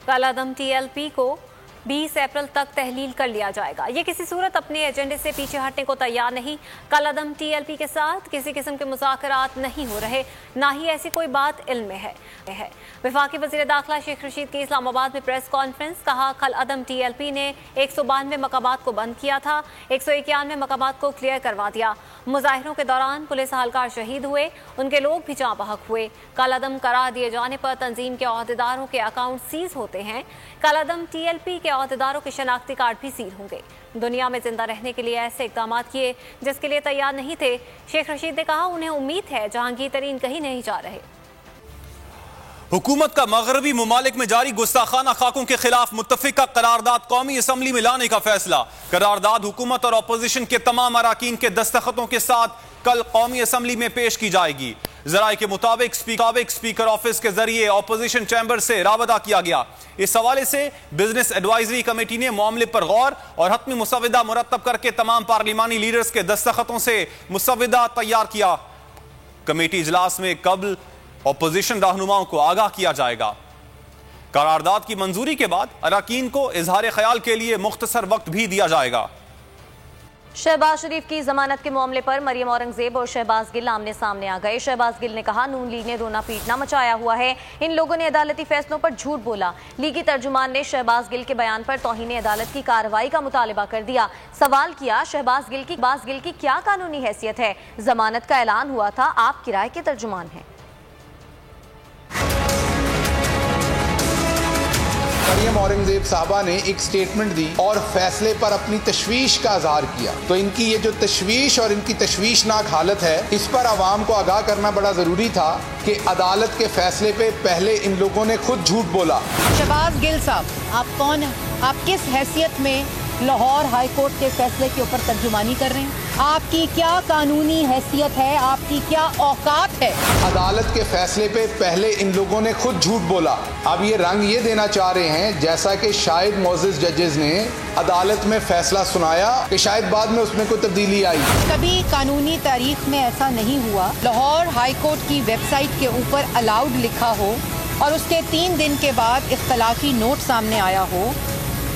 कालादम TLP को 20 अप्रैल तक तहलील कर लिया जाएगा। ये किसी सूरत अपने एजेंडे से पीछे हटने को तैयार नहीं। कालादम टीएलपी के साथ किसी किस्म के मुज़ाकरात नहीं हो रहे, ना ही ऐसी कोई बात इल्म में है। वफाकी वज़ीर दाखिला शेख रशीद की इस्लामाबाद में प्रेस कॉन्फ्रेंस। कहा, कालादम टीएलपी ने 192 मकामात को बंद किया था, 191 मकामात को क्लियर करवा दिया। मुजाहिरों के दौरान पुलिस एहलकार शहीद हुए, उनके लोग भी जाँ बहक हुए। कालादम करार दिए जाने पर तंजीम के अहदेदारों के अकाउंट सीज होते हैं। कालादम टीएलपी के अहदेदारों के शनाख्ती कार्ड भी सील होंगे। दुनिया में जिंदा रहने के लिए ऐसे इकदाम किए जिसके लिए तैयार नहीं थे। शेख रशीद ने कहा, उन्हें उम्मीद है जहांगीर तरीन कहीं नहीं जा रहे। हुकूमत का मगरबी ममालिक में जारी गुस्ताखाना खाकों के खिलाफ मुत्तफिका करारदाद कौमी असम्बली में लाने का फैसला। करारदाद हुकूमत और अपोजिशन के तमाम अराकीन के दस्तखतों के साथ कल कौमी असम्बली में पेश की जाएगी। जराये के मुताबिक स्पीकर ऑफिस के जरिए अपोजिशन चैम्बर से राबता किया गया। इस हवाले से बिजनेस एडवाइजरी कमेटी ने मामले पर गौर और हतमी मुसविदा मुरतब करके तमाम पार्लिमानी लीडर्स के दस्तखतों से मुसविदा तैयार किया। कमेटी इजलास में कबल अपोजिशन रहनुमाओं को आगाह किया जाएगा। करारदाद की मंजूरी के बाद अराकीन को इजहार ख्याल के लिए मुख्तसर वक्त भी दिया जाएगा। शहबाज शरीफ की जमानत के मामले पर मरियम औरंगजेब और शहबाज गिल आमने सामने आ गए। शहबाज गिल ने कहा, नून लीग ने रोना पीटना मचाया हुआ है, इन लोगों ने अदालती फैसलों पर झूठ बोला। लीगी तर्जुमान ने शहबाज गिल के बयान पर तौहीन अदालत की कार्रवाई का मुतालबा कर दिया। सवाल किया, शहबाज गिल की क्या कानूनी हैसियत है? जमानत का ऐलान हुआ था, आप किराए के तर्जुमान हैं। मरियम औरंगजेब साहबा ने एक स्टेटमेंट दी और फैसले पर अपनी तशवीश का इजहार किया। तो इनकी ये जो तशवीश और इनकी तशवीशनाक हालत है, इस पर आवाम को आगाह करना बड़ा जरूरी था कि अदालत के फैसले पे पहले इन लोगों ने खुद झूठ बोला। शहबाज गिल साहब, आप कौन हैं? आप किस हैसियत में लाहौर हाई कोर्ट के फैसले के ऊपर तर्जुमानी कर रहे हैं? आपकी क्या कानूनी हैसियत है? आपकी क्या औकात है? अदालत के फैसले पे पहले इन लोगों ने खुद झूठ बोला। अब ये रंग ये देना चाह रहे हैं जैसा कि शायद मोअज़्ज़िज़ जजेस ने अदालत में फैसला सुनाया कि शायद बाद में उसमें कोई तब्दीली आई। कभी कानूनी तारीख में ऐसा नहीं हुआ लाहौर हाई कोर्ट की वेबसाइट के ऊपर अलाउड लिखा हो और उसके 3 दिन के बाद इख्तलाफी नोट सामने आया हो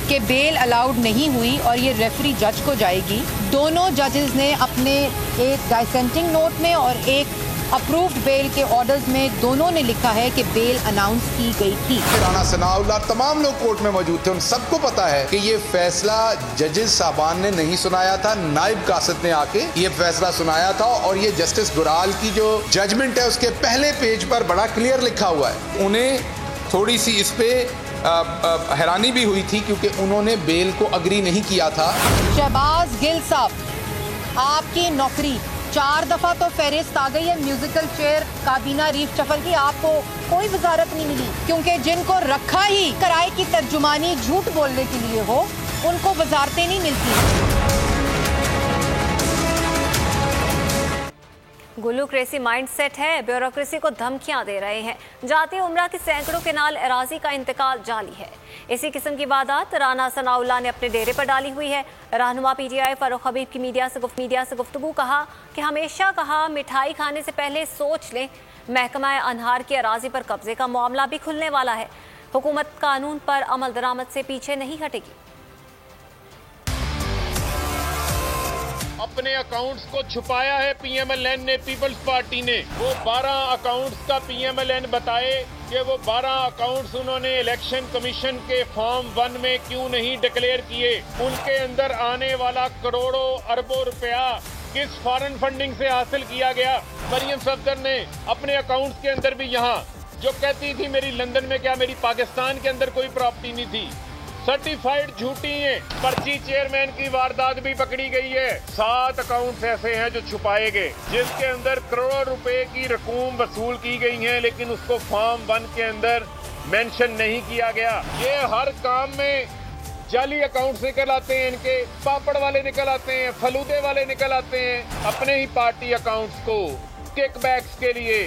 कि बेल अलाउड नहीं हुई और ये रेफरी जज को जाएगी। दोनों जजेस ने अपने एक डाइसेंटिंग नोट में और एक अप्रूव्ड बेल के ऑर्डर्स में दोनों ने लिखा है कि बेल अनाउंस की गई थी। राना सनाउल्लाह तमाम लोग कोर्ट में मौजूद थे, उन सबको पता है कि ये फैसला जजेस साहबान ने नहीं सुनाया था, नायब कासिद ने आके ये फैसला सुनाया था। और ये जस्टिस गुराल की जो जजमेंट है उसके पहले पेज पर बड़ा क्लियर लिखा हुआ है। उन्हें थोड़ी सी इस पे हैरानी भी हुई थी क्योंकि उन्होंने बेल को अग्री नहीं किया था। शहबाज गिल साहब, आपकी नौकरी 4 दफा तो फहरिस्त आ गई है म्यूजिकल चेयर काबीना रीफ शफल की, आपको कोई वजारत नहीं मिली क्योंकि जिनको रखा ही किराए की तर्जुमानी झूठ बोलने के लिए हो उनको वजारतें नहीं मिलती। गुलूक्रेसी माइंडसेट है, ब्यूरोक्रेसी को धमकियां दे रहे हैं। जाती उम्रा की सैकड़ों केनाल अराजी का इंतकाल जाली है। इसी किस्म की वारदात राना सनाउल्लाह ने अपने डेरे पर डाली हुई है। रहनुमा पीटीआई फारूक हबीब की मीडिया से गुफ्तगू। कहा कि हमेशा कहा मिठाई खाने से पहले सोच लें। महकमा अनहार की अराजी पर कब्जे का मामला भी खुलने वाला है। हुकूमत कानून पर अमल दरामद से पीछे नहीं हटेगी। अपने अकाउंट्स को छुपाया है पीएमएलएन ने, पीपल्स पार्टी ने। वो 12 अकाउंट्स का पीएमएलएन बताए कि वो 12 अकाउंट्स उन्होंने इलेक्शन कमीशन के फॉर्म 1 में क्यों नहीं डिक्लेयर किए। उनके अंदर आने वाला करोड़ों अरबों रुपया किस फॉरेन फंडिंग से हासिल किया गया। मरियम सफदर ने अपने अकाउंट्स के अंदर भी यहाँ जो कहती थी मेरी लंदन में क्या मेरी पाकिस्तान के अंदर कोई प्रॉपर्टी नहीं थी, सर्टिफाइड झूठी है। पर्ची चेयरमैन की वारदात भी पकड़ी गई है। 7 अकाउंट्स ऐसे हैं जो छुपाए गए जिसके अंदर करोड़ों रुपए की रकूम वसूल की गई है, लेकिन उसको फॉर्म 1 के अंदर मेंशन नहीं किया गया। ये हर काम में जाली अकाउंट्स निकल आते हैं, इनके पापड़ वाले निकल आते हैं, फलूदे वाले निकल आते हैं। अपने ही पार्टी अकाउंट्स को किकबैक्स के लिए,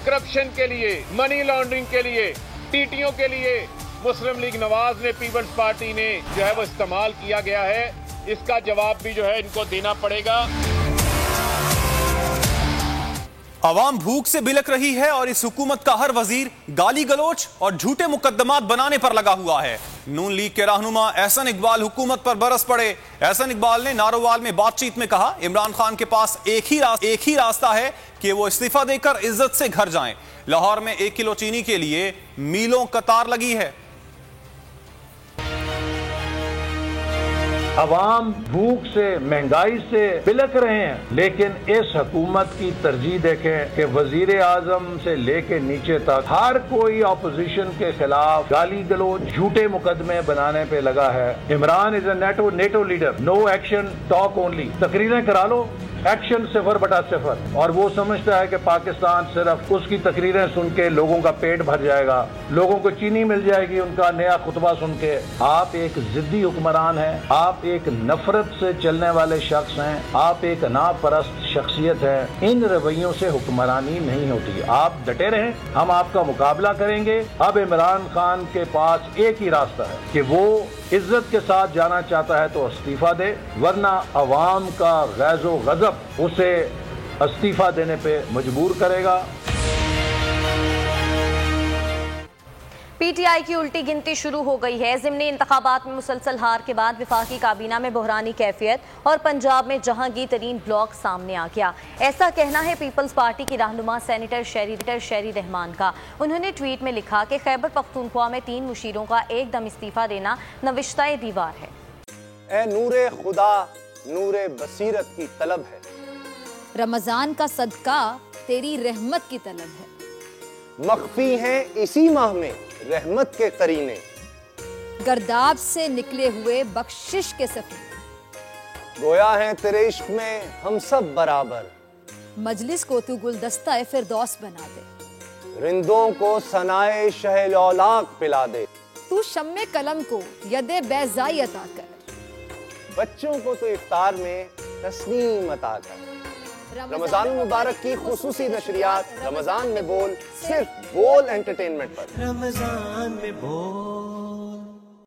करप्शन के लिए, मनी लॉन्ड्रिंग के लिए, टीटीओ के लिए मुस्लिम लीग नवाज ने, पीपल्स पार्टी ने जो है वो इस्तेमाल किया गया है। इसका जवाब भी जो है इनको देना पड़ेगा। अवाम भूख से बिलक रही है और इस हुकूमत का हर वजीर गाली गलोच और झूठे मुकदमात बनाने पर लगा हुआ है। नून लीग के रहनुमा एहसन इकबाल हुकूमत पर बरस पड़े। एहसन इकबाल ने नारोवाल में बातचीत में कहा, इमरान खान के पास एक ही रास्ता है कि वो इस्तीफा देकर इज्जत से घर जाएं। लाहौर में 1 किलो चीनी के लिए मीलों कतार लगी है। अवाम भूख से, महंगाई से बिलक रहे हैं, लेकिन इस हुकूमत की तरजीह देखें कि वजीर आजम से लेके नीचे तक हर कोई ऑपोजिशन के खिलाफ गाली गलोच, झूठे मुकदमे बनाने पे लगा है। Imran is a NATO leader, no action talk only. तकरीरें करा लो, एक्शन 0/0, और वो समझता है कि पाकिस्तान सिर्फ उसकी तकरीरें सुन के लोगों का पेट भर जाएगा, लोगों को चीनी मिल जाएगी उनका नया खुतबा सुन के। आप एक जिद्दी हुक्मरान हैं, आप एक नफरत से चलने वाले शख्स हैं, आप एक नापरस्त शख्सियत है। इन रवैयों से हुक्मरानी नहीं होती। आप डटे रहें, हम आपका मुकाबला करेंगे। अब इमरान खान के पास एक ही रास्ता है कि वो इज्जत के साथ जाना चाहता है तो इस्तीफा दे, वरना अवाम का गैज़ो गज़ब उसे इस्तीफा देने पे मजबूर करेगा। पीटीआई की उल्टी गिनती शुरू हो गई है। ज़िमनी इंतखाबात में मुसलसल हार के बाद वफाकी काबीना में बहरानी कैफियत और पंजाब में जहांगीर तरीन ब्लॉक सामने आ गया। ऐसा कहना है पीपल्स पार्टी की रहनुमा सेनेटर शेरी रहमान का। उन्होंने ट्वीट में लिखा कि खैबर पख्तूनख्वा में 3 मुशीरों का एकदम इस्तीफा देना नविश्ता दीवार है। ए नूरे खुदा, नूरे बसीरत की तलब है, रमजान का सदका तेरी रहमत की तलब है। मख्फी हैं इसी माह में रहमत के करीने, गर्दाब से निकले हुए बख्शिश के सफीने, गोया हैं तेरे इश्क में हम सब बराबर, मजलिस को तू गुलदस्ता फिरदौस बना दे, रिंदों को सनाए शहलौलाक पिला दे, तू शम्मे कलम को यदे बैज़ाई अता कर, बच्चों को तो इफ्तार में तस्नीम अता कर। रमजान मुबारक की खुसूसी नशरियात रमजान में बोल, सिर्फ बोल एंटरटेनमेंट पर। रमजान में बोल।